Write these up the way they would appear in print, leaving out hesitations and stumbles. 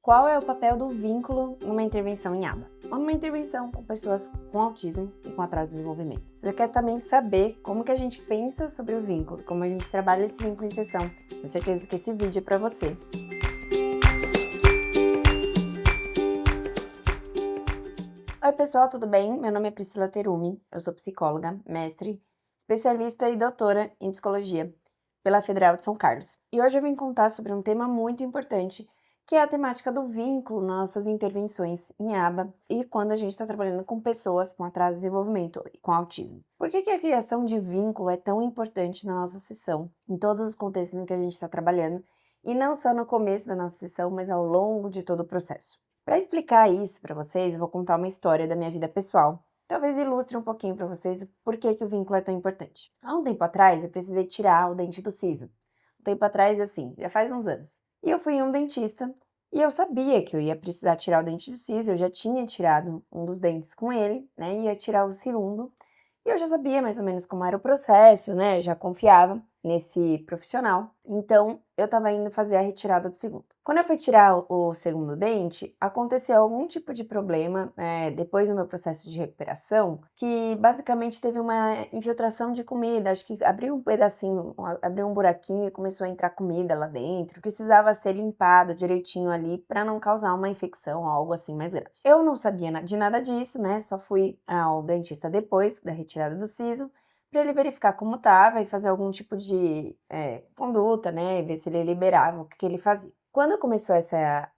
Qual é o papel do vínculo numa intervenção em aba? Ou numa intervenção com pessoas com autismo e com atraso de desenvolvimento. Você quer também saber como que a gente pensa sobre o vínculo, como a gente trabalha esse vínculo em sessão. Tenho certeza que esse vídeo é para você. Oi pessoal, tudo bem? Meu nome é Priscila Terumi, eu sou psicóloga, mestre, especialista e doutora em psicologia pela Federal de São Carlos. E hoje eu vim contar sobre um tema muito importante, que é a temática do vínculo nas nossas intervenções em aba e quando a gente está trabalhando com pessoas com atraso de desenvolvimento e com autismo. Por que a criação de vínculo é tão importante na nossa sessão, em todos os contextos em que a gente está trabalhando, e não só no começo da nossa sessão, mas ao longo de todo o processo? Para explicar isso para vocês, eu vou contar uma história da minha vida pessoal. Talvez ilustre um pouquinho para vocês por que o vínculo é tão importante. Há um tempo atrás, eu precisei tirar o dente do siso. Um tempo atrás, assim, já faz uns anos. E eu fui em um dentista e eu sabia que eu ia precisar tirar o dente do siso. Eu já tinha tirado um dos dentes com ele, né? Ia tirar o segundo. E eu já sabia mais ou menos como era o processo, né? Já confiava nesse profissional. Então, eu estava indo fazer a retirada do segundo. Quando eu fui tirar o segundo dente, aconteceu algum tipo de problema depois do meu processo de recuperação, que basicamente teve uma infiltração de comida. Acho que abriu um pedacinho, abriu um buraquinho e começou a entrar comida lá dentro. Precisava ser limpado direitinho ali para não causar uma infecção ou algo assim mais grave. Eu não sabia de nada disso, né? Só fui ao dentista depois da retirada do siso, para ele verificar como estava e fazer algum tipo de conduta, né, e ver se ele liberava, o que ele fazia. Quando começou essa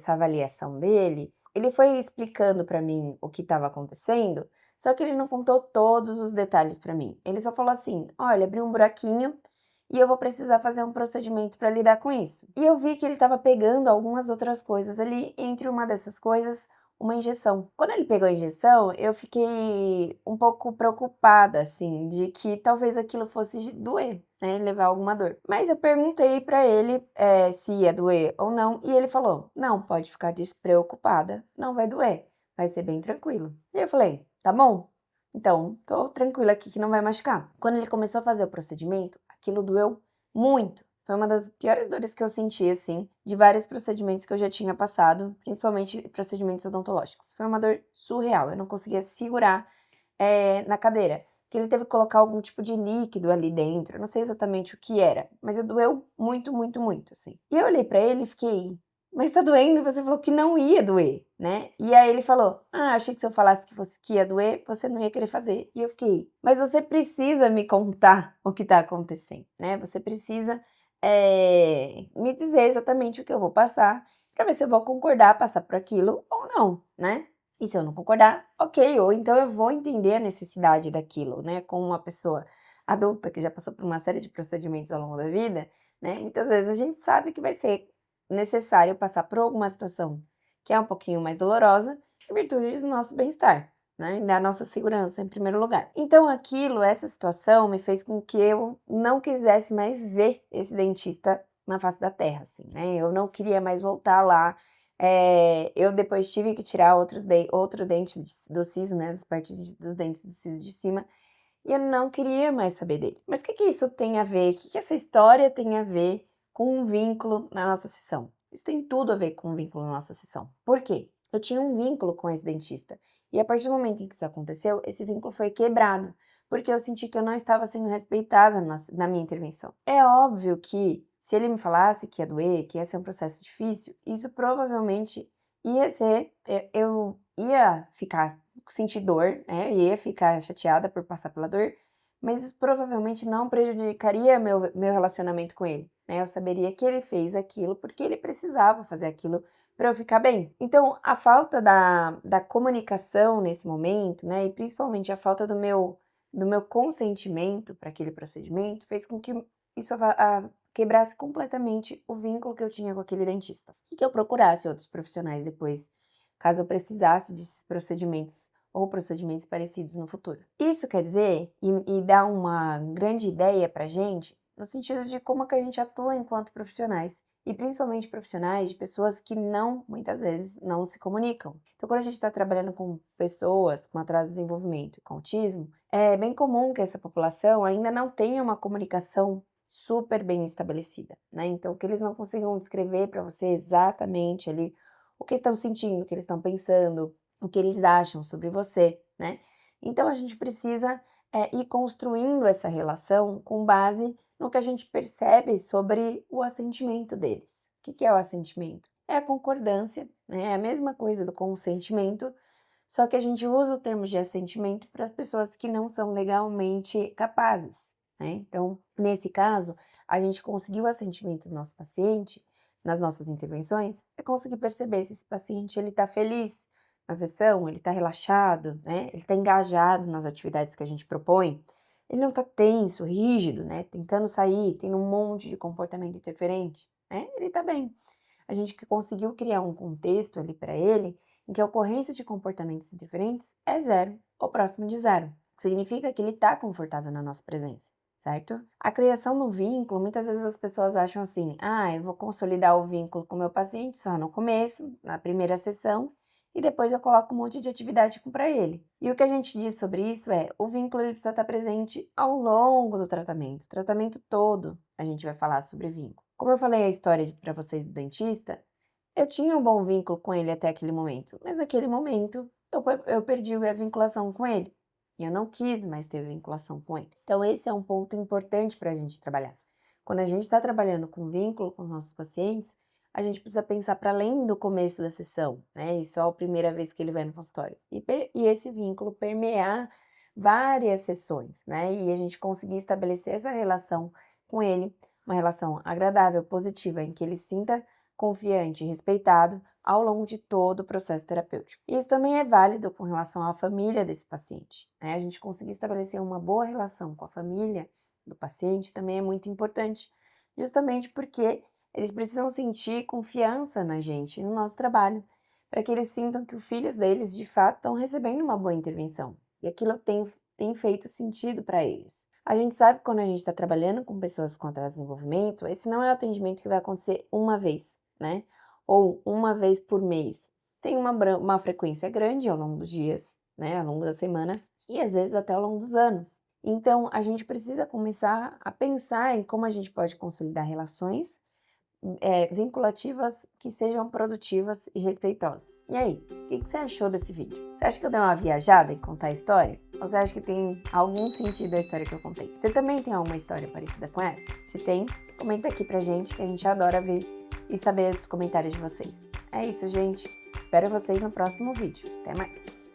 avaliação dele, ele foi explicando para mim o que estava acontecendo, só que ele não contou todos os detalhes para mim. Ele só falou assim: olha, abriu um buraquinho e eu vou precisar fazer um procedimento para lidar com isso. E eu vi que ele estava pegando algumas outras coisas ali, entre uma dessas coisas, uma injeção. Quando ele pegou a injeção, eu fiquei um pouco preocupada, assim, de que talvez aquilo fosse doer, né, levar alguma dor. Mas eu perguntei pra ele se ia doer ou não, e ele falou: não, pode ficar despreocupada, não vai doer, vai ser bem tranquilo. E eu falei: tá bom, então tô tranquila aqui que não vai machucar. Quando ele começou a fazer o procedimento, aquilo doeu muito. Foi uma das piores dores que eu senti, assim, de vários procedimentos que eu já tinha passado, principalmente procedimentos odontológicos. Foi uma dor surreal, eu não conseguia segurar na cadeira, porque ele teve que colocar algum tipo de líquido ali dentro, eu não sei exatamente o que era, mas doeu muito, muito, muito, assim. E eu olhei pra ele e fiquei: mas tá doendo? E você falou que não ia doer, né? E aí ele falou: achei que se eu falasse que ia doer, você não ia querer fazer. E eu fiquei: mas você precisa me contar o que tá acontecendo, né? Você precisa me dizer exatamente o que eu vou passar, para ver se eu vou concordar passar por aquilo ou não, né? E se eu não concordar, ok, ou então eu vou entender a necessidade daquilo, né? Como uma pessoa adulta que já passou por uma série de procedimentos ao longo da vida, né? Muitas vezes a gente sabe que vai ser necessário passar por alguma situação que é um pouquinho mais dolorosa, em virtude do nosso bem-estar, né? E da nossa segurança em primeiro lugar. Então essa situação me fez com que eu não quisesse mais ver esse dentista na face da terra, assim, né? Eu não queria mais voltar lá. Eu depois tive que tirar outro dente do siso, né? As partes dos dentes do siso de cima. E eu não queria mais saber dele. Mas o que isso tem a ver? O que essa história tem a ver com um vínculo na nossa sessão? Isso tem tudo a ver com um vínculo na nossa sessão. Por quê? Eu tinha um vínculo com esse dentista. E a partir do momento em que isso aconteceu, esse vínculo foi quebrado. Porque eu senti que eu não estava sendo respeitada na minha intervenção. É óbvio que se ele me falasse que ia doer, que ia ser um processo difícil, isso provavelmente ia ser. Eu ia sentir dor, né? Eu ia ficar chateada por passar pela dor, mas isso provavelmente não prejudicaria meu relacionamento com ele, né? Eu saberia que ele fez aquilo porque ele precisava fazer aquilo para eu ficar bem. Então, a falta da comunicação nesse momento, né? E principalmente a falta do meu consentimento para aquele procedimento fez com que isso quebrasse completamente o vínculo que eu tinha com aquele dentista. E que eu procurasse outros profissionais depois, caso eu precisasse desses procedimentos ou procedimentos parecidos no futuro. Isso quer dizer, e dá uma grande ideia pra gente, no sentido de como que a gente atua enquanto profissionais, e principalmente profissionais de pessoas que muitas vezes, não se comunicam. Então, quando a gente está trabalhando com pessoas com atraso de desenvolvimento e com autismo, é bem comum que essa população ainda não tenha uma comunicação super bem estabelecida, né? Então, que eles não consigam descrever para você exatamente ali o que estão sentindo, o que eles estão pensando, o que eles acham sobre você, né? Então, a gente precisa ir construindo essa relação com base no que a gente percebe sobre o assentimento deles. O que é o assentimento? É a concordância, né? É a mesma coisa do consentimento, só que a gente usa o termo de assentimento para as pessoas que não são legalmente capazes, né? Então, nesse caso, a gente conseguiu o assentimento do nosso paciente nas nossas intervenções, é conseguir perceber se esse paciente ele está feliz na sessão, ele está relaxado, né? Ele está engajado nas atividades que a gente propõe, ele não está tenso, rígido, né? Tentando sair, tendo um monte de comportamento interferente, né? Ele está bem. A gente conseguiu criar um contexto ali para ele em que a ocorrência de comportamentos interferentes é zero ou próximo de zero, que significa que ele está confortável na nossa presença, certo? A criação do vínculo, muitas vezes as pessoas acham assim, eu vou consolidar o vínculo com o meu paciente só no começo, na primeira sessão, e depois eu coloco um monte de atividade para ele. E o que a gente diz sobre isso é, o vínculo ele precisa estar presente ao longo do tratamento, o tratamento todo a gente vai falar sobre vínculo. Como eu falei a história para vocês do dentista, eu tinha um bom vínculo com ele até aquele momento, mas naquele momento eu perdi a vinculação com ele. E eu não quis mais ter vinculação com ele. Então, esse é um ponto importante para a gente trabalhar. Quando a gente está trabalhando com vínculo com os nossos pacientes, a gente precisa pensar para além do começo da sessão, né? E só a primeira vez que ele vai no consultório. E esse vínculo permear várias sessões, né? E a gente conseguir estabelecer essa relação com ele, uma relação agradável, positiva, em que ele sinta confiante e respeitado ao longo de todo o processo terapêutico. Isso também é válido com relação à família desse paciente, né? A gente conseguir estabelecer uma boa relação com a família do paciente também é muito importante, justamente porque eles precisam sentir confiança na gente, no nosso trabalho, para que eles sintam que os filhos deles, de fato, estão recebendo uma boa intervenção. E aquilo tem feito sentido para eles. A gente sabe que quando a gente está trabalhando com pessoas com atraso de desenvolvimento, esse não é o atendimento que vai acontecer uma vez, né? Ou uma vez por mês. Tem uma frequência grande ao longo dos dias, né? Ao longo das semanas e às vezes até ao longo dos anos. Então, a gente precisa começar a pensar em como a gente pode consolidar relações vinculativas que sejam produtivas e respeitosas. E aí, o que você achou desse vídeo? Você acha que eu dei uma viajada em contar a história? Ou você acha que tem algum sentido a história que eu contei? Você também tem alguma história parecida com essa? Se tem, comenta aqui pra gente que a gente adora ver e saber dos comentários de vocês. É isso, gente. Espero vocês no próximo vídeo. Até mais!